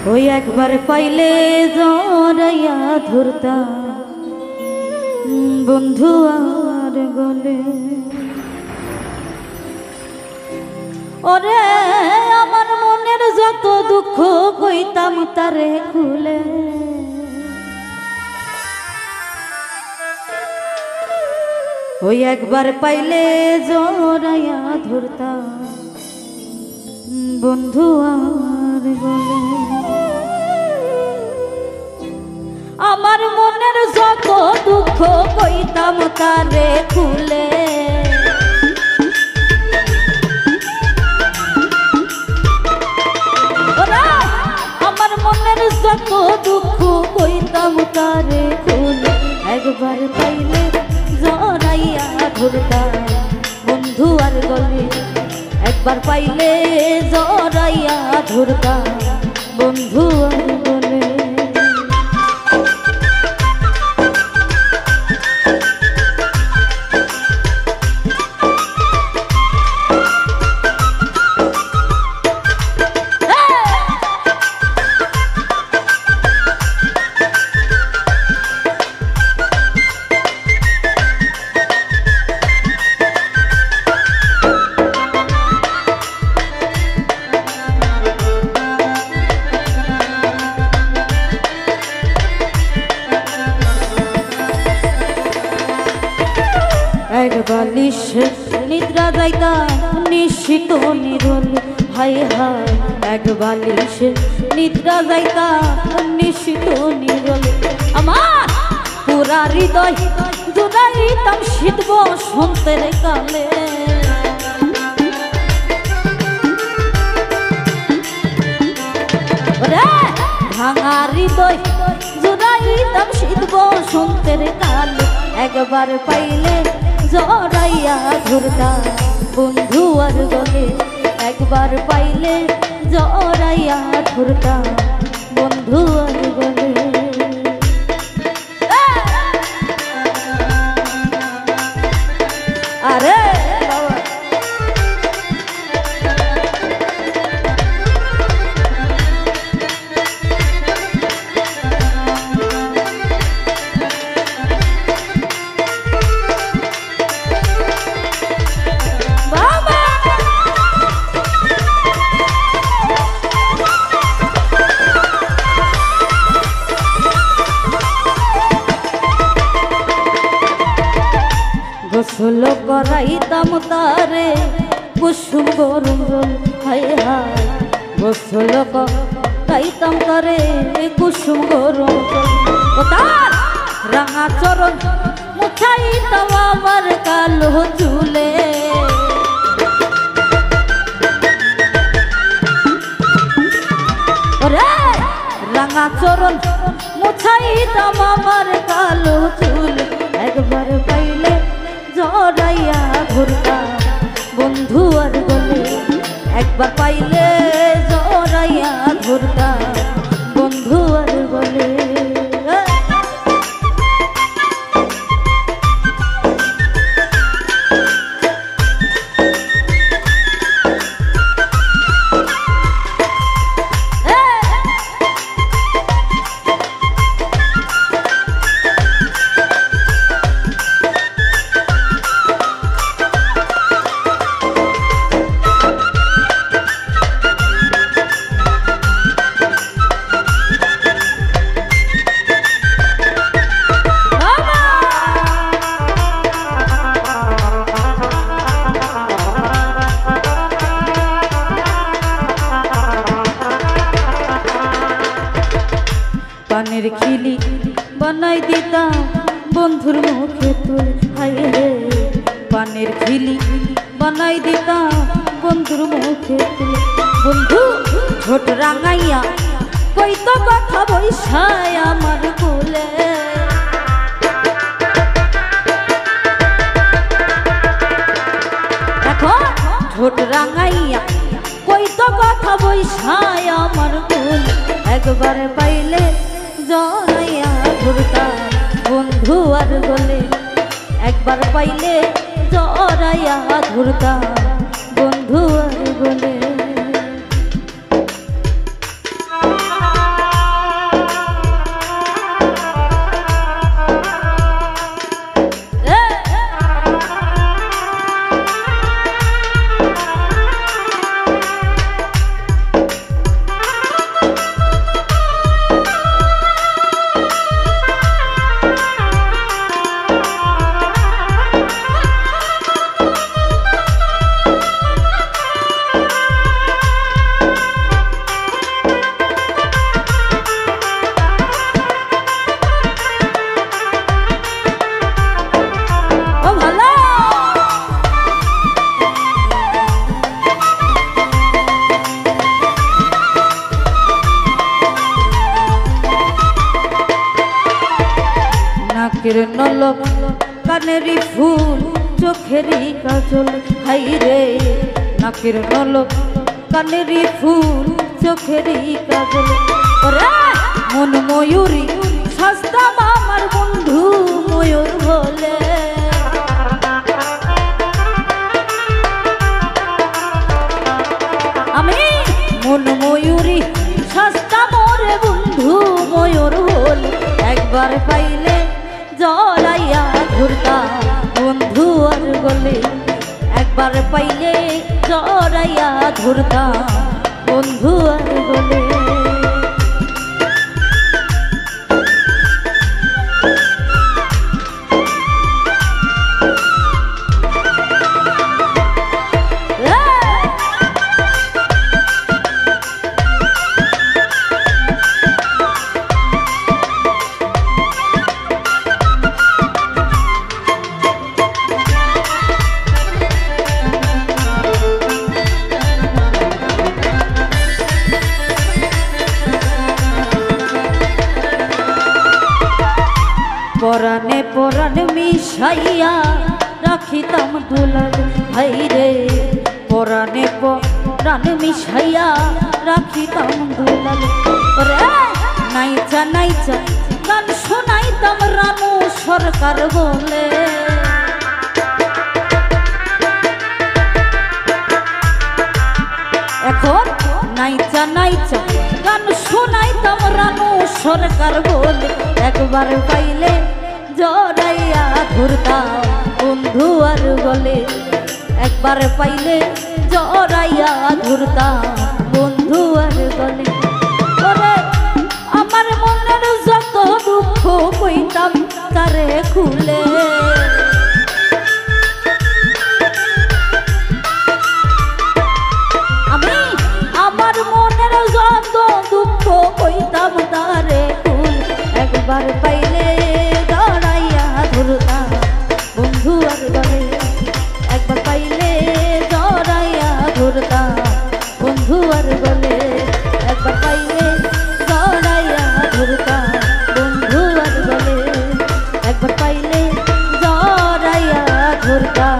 ওই একবার পাইলে জড়াইয়া ধরতাম বন্ধু আর গলে। ওরে আমার মনের যত দুঃখ কইতাম তারে খুলে, ওই একবার পাইলে জড়াইয়া ধরতাম বন্ধু আর গলে। আমার মনের যত দুঃখ কইতাম তারে খুলে, আমার মনের যত দুঃখ কইতাম তারে খুলে। একবার পাইলে জড়াইয়া ধরতাম বন্ধু আর গলে, একবার পাইলে জড়াইয়া ধরতাম বন্ধু আর গলে। এক বালিশ নিদ্রা যাইতাম নিশ্চিত নিরল, হায় হায় এক বালিশ নিদ্রা যাইতাম নিশ্চিত নিরল। আমার পুরা হৃদয় জুড়াইতাম শীত বসন্তের কালে, ভাঙা হৃদয় জুড়াইতাম শীত বসন্তের কালে। একবার পাইলে জড়াইয়া ধরতাম বন্ধু আর গলে, একবার পাইলে জড়াইয়া ধরতাম বন্ধু আর গলে। আরে গোসল করাইতাম তারে কুসুম গরম রোল, হায় হায় গোসল করাইতাম তারে কুসুম গরম রোল। তার রাঙা চরণ মুছাইতাম আমার কালো চুলে, ওরে রাঙা চরণ মুছাইতাম আমার কালো চুলে। একবার পাইলে জড়াইয়া ধরতাম বন্ধু আর গলে, একবার পাইলে জড়াইয়া ধরতাম বন্ধু আর গলে। পানের খিলি বানাই দিতাম বন্ধুর মুখে তুলে, হায় রে পানের খিলি বানাই দিতাম বন্ধুর মুখে তুলে। বন্ধু ছোট রাঙাইয়া কইতো কথা বৈশায় আমার কোলে, এখন ছোট রাঙাইয়া কইতো কথা বৈশায় আমার কোলে। একবার পাইলে জড়াইয়া ধরতাম বন্ধু আর গলে, একবার পাইলে জড়াইয়া ধরতাম বন্ধু আর গলে। নাকের নলক কানেরই ফুল চোখেরই কাজল হাই রে নাকের নলক কানেরই ফুল চোখেরই কাজল ওরে মন ময়ূরী সস্তাম আমার বন্ধু ময়ূর বলে আমি মন ময়ূরী সস্তা মোরে বন্ধু ময়ূর হল একবার পাইলে জড়াইয়া ঘুরতাম বন্ধু আর গলে একবার পাইলে জড়াইয়া ঘুরতাম বন্ধু আর গলে পরাণে পরাণ মিশাইয়া রাখিতাম দুলাল ভাই রে পরাণে পরাণ মিশাইয়া রাখিতাম দুলাল রে নাইচা নাইচা গান শোনাইতাম রানু সরকার বলে এখন নাইচা নাইচা গান শোনাইতাম রানু সরকার বলে একবার পাইলে জড়াইয়া ঘুরতাম বন্ধু আর বলে একবার পাইলে জড়াইয়া ঘুরতাম বন্ধু আর বলে ওরে আমার মনের যত দুঃখ কইতাম তারে খুলে আমি আমার মনের যত দুঃখ কইতাম তারে খুল একবার পাইলে জড়াইয়া ঘুরতাম বন্ধু আর বলে একবার পাইলে জড়াইয়া ঘুরতাম বন্ধু আর বলে একবার পাইলে জড়াইয়া ঘুরতাম বন্ধু আর বলে একবার পাইলে জড়াইয়া ঘুরতাম